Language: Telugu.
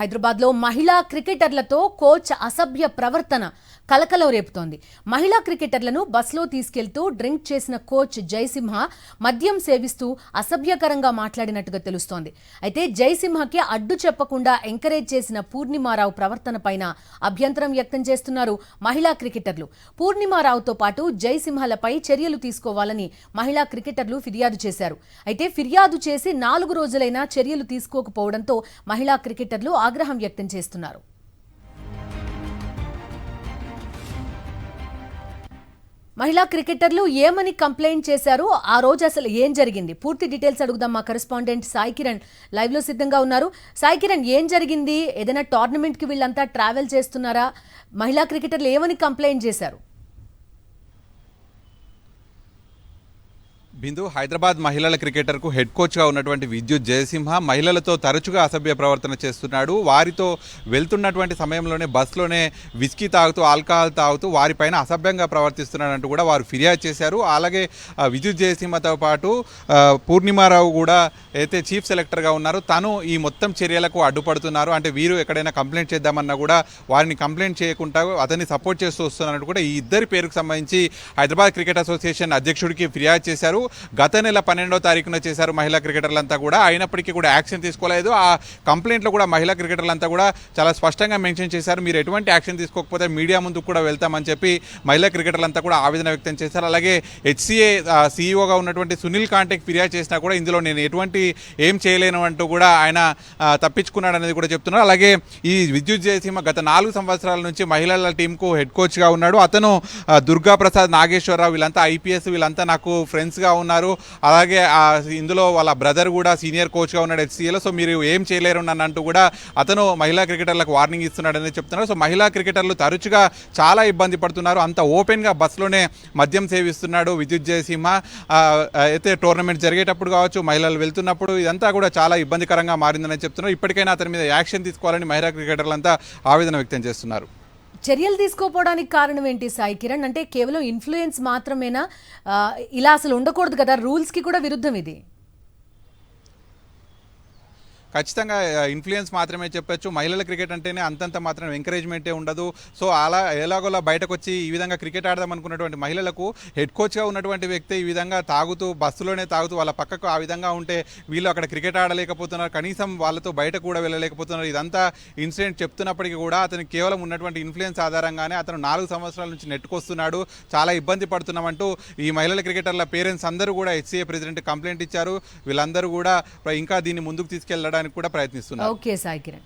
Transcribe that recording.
హైదరాబాద్లో మహిళా క్రికెటర్లతో కోచ్ అసభ్య ప్రవర్తన కలకలం రేపుతోంది. మహిళా క్రికెటర్లను బస్లో తీసుకెళ్తూ డ్రింక్ చేసిన కోచ్ జయసింహ మద్యం సేవిస్తూ అసభ్యకరంగా మాట్లాడినట్టుగా తెలుస్తోంది. అయితే జయసింహకి అడ్డు చెప్పకుండా ఎంకరేజ్ చేసిన పూర్ణిమారావు ప్రవర్తనపైన అభ్యంతరం వ్యక్తం చేస్తున్నారు మహిళా క్రికెటర్లు. పూర్ణిమారావుతో పాటు జయసింహలపై చర్యలు తీసుకోవాలని మహిళా క్రికెటర్లు ఫిర్యాదు చేశారు. అయితే ఫిర్యాదు చేసి 4 రోజులైనా చర్యలు తీసుకోకపోవడంతో మహిళా క్రికెటర్లు ఆగ్రహం వ్యక్తం చేస్తున్నారు. మహిళా క్రికెటర్లు ఏమని కంప్లైంట్ చేశారు, ఆ రోజు అసలు ఏం జరిగింది, పూర్తి డీటెయిల్స్ అడుగుదాం. మా కరెస్పాండెంట్ సాయి కిరణ్ లైవ్ లో సిద్ధంగా ఉన్నారు. సాయి కిరణ్, ఏం జరిగింది? ఏదైనా టోర్నమెంట్ కి వీళ్ళంతా ట్రావెల్ చేస్తున్నారా? మహిళా క్రికెటర్లు ఏమని కంప్లైంట్ చేశారు? బిందు, హైదరాబాద్ మహిళల క్రికెటర్కు హెడ్ కోచ్గా ఉన్నటువంటి విద్యుత్ జయసింహ మహిళలతో తరచుగా అసభ్య ప్రవర్తన చేస్తున్నాడు. వారితో వెళ్తున్నటువంటి సమయంలోనే బస్సులోనే విస్కీ తాగుతూ ఆల్కహాల్ తాగుతూ వారిపైన అసభ్యంగా ప్రవర్తిస్తున్నాడంటూ కూడా వారు ఫిర్యాదు చేశారు. అలాగే విద్యుత్ జయసింహతో పాటు పూర్ణిమారావు కూడా అయితే చీఫ్ సెలెక్టర్గా ఉన్నారు, తను ఈ మొత్తం చర్యలకు అడ్డుపడుతున్నారు. అంటే వీరు ఎక్కడైనా కంప్లైంట్ చేద్దామన్నా కూడా వారిని కంప్లైంట్ చేయకుండా అతన్ని సపోర్ట్ చేస్తూ వస్తున్నట్టు కూడా ఈ ఇద్దరి పేరుకు సంబంధించి హైదరాబాద్ క్రికెట్ అసోసియేషన్ అధ్యక్షుడికి ఫిర్యాదు చేశారు. గత నెల 12వ తారీఖున చేశారు మహిళా క్రికెటర్లంతా కూడా. అయినప్పటికీ కూడా యాక్షన్ తీసుకోలేదు. ఆ కంప్లైంట్లో కూడా మహిళా క్రికెటర్లంతా కూడా చాలా స్పష్టంగా మెన్షన్ చేశారు, మీరు ఎటువంటి యాక్షన్ తీసుకోకపోతే మీడియా ముందుకు కూడా వెళ్తామని చెప్పి మహిళా క్రికెటర్లంతా కూడా ఆవేదన వ్యక్తం చేశారు. అలాగే హెచ్సిఏ సీఈఓగా ఉన్నటువంటి సునీల్ కాంటేకి ఫిర్యాదు చేసినా కూడా ఇందులో నేను ఎటువంటి ఏం చేయలేను అంటూ కూడా ఆయన తప్పించుకున్నాడు అనేది కూడా చెప్తున్నారు. అలాగే ఈ విద్యుత్ జయసింహ గత 4 సంవత్సరాల నుంచి మహిళల టీంకు హెడ్ కోచ్గా ఉన్నాడు. అతను దుర్గా ప్రసాద్, నాగేశ్వరరావు వీళ్ళంతా ఐపీఎస్, వీళ్ళంతా నాకు ఫ్రెండ్స్గా ఉన్నారు. అలాగే ఇందులో వాళ్ళ బ్రదర్ కూడా సీనియర్ కోచ్గా ఉన్నాడు హెచ్సిఏలో. సో మీరు ఏం చేయలేరు నన్ను అంటూ కూడా అతను మహిళా క్రికెటర్లకు వార్నింగ్ ఇస్తున్నాడని చెప్తున్నారు. సో మహిళా క్రికెటర్లు తరచుగా చాలా ఇబ్బంది పడుతున్నారు. అంత ఓపెన్గా బస్సులోనే మద్యం సేవిస్తున్నాడు విద్యుత్ జయసింహ. అయితే టోర్నమెంట్ జరిగేటప్పుడు కావచ్చు, మహిళలు వెళ్తున్నప్పుడు ఇదంతా కూడా చాలా ఇబ్బందికరంగా మారిందని చెప్తున్నారు. ఇప్పటికైనా అతని మీద యాక్షన్ తీసుకోవాలని మహిళా క్రికెటర్లంతా ఆవేదన వ్యక్తం చేస్తున్నారు. చర్యలు తీసుకోపోవడానికి కారణం ఏంటి సాయి కిరణ్? అంటే కేవలం ఇన్ఫ్లుయెన్స్ మాత్రమేనా? ఇలా అసలు ఉండకూడదు కదా, రూల్స్కి కూడా విరుద్ధం ఇది. ఖచ్చితంగా ఇన్ఫ్లుయెన్స్ మాత్రమే చెప్పొచ్చు. మహిళల క్రికెట్ అంటేనే అంతంత మాత్రం ఎంకరేజ్మెంటే ఉండదు. సో అలా ఎలాగోలా బయటకు వచ్చి ఈ విధంగా క్రికెట్ ఆడదాం అనుకున్నటువంటి మహిళలకు హెడ్ కోచ్గా ఉన్నటువంటి వ్యక్తి ఈ విధంగా తాగుతూ బస్సులోనే తాగుతూ వాళ్ళ పక్కకు ఆ విధంగా ఉంటే వీళ్ళు అక్కడ క్రికెట్ ఆడలేకపోతున్నారు, కనీసం వాళ్ళతో బయట కూడా వెళ్ళలేకపోతున్నారు. ఇదంతా ఇన్సిడెంట్ చెప్తున్నప్పటికీ కూడా అతనికి కేవలం ఉన్నటువంటి ఇన్ఫ్లుయెన్స్ ఆధారంగానే అతను 4 సంవత్సరాల నుంచి నెట్టుకొస్తున్నాడు, చాలా ఇబ్బంది పడుతున్నామంటూ ఈ మహిళల క్రికెటర్ల పేరెంట్స్ అందరూ కూడా హెచ్సిఏ ప్రెసిడెంట్ కంప్లైంట్ ఇచ్చారు. వీళ్ళందరూ కూడా ఇంకా దీన్ని ముందుకు తీసుకెళ్లడానికి కూడా ప్రయత్నిస్తున్నారు. ఓకే సాయి కిరణ్.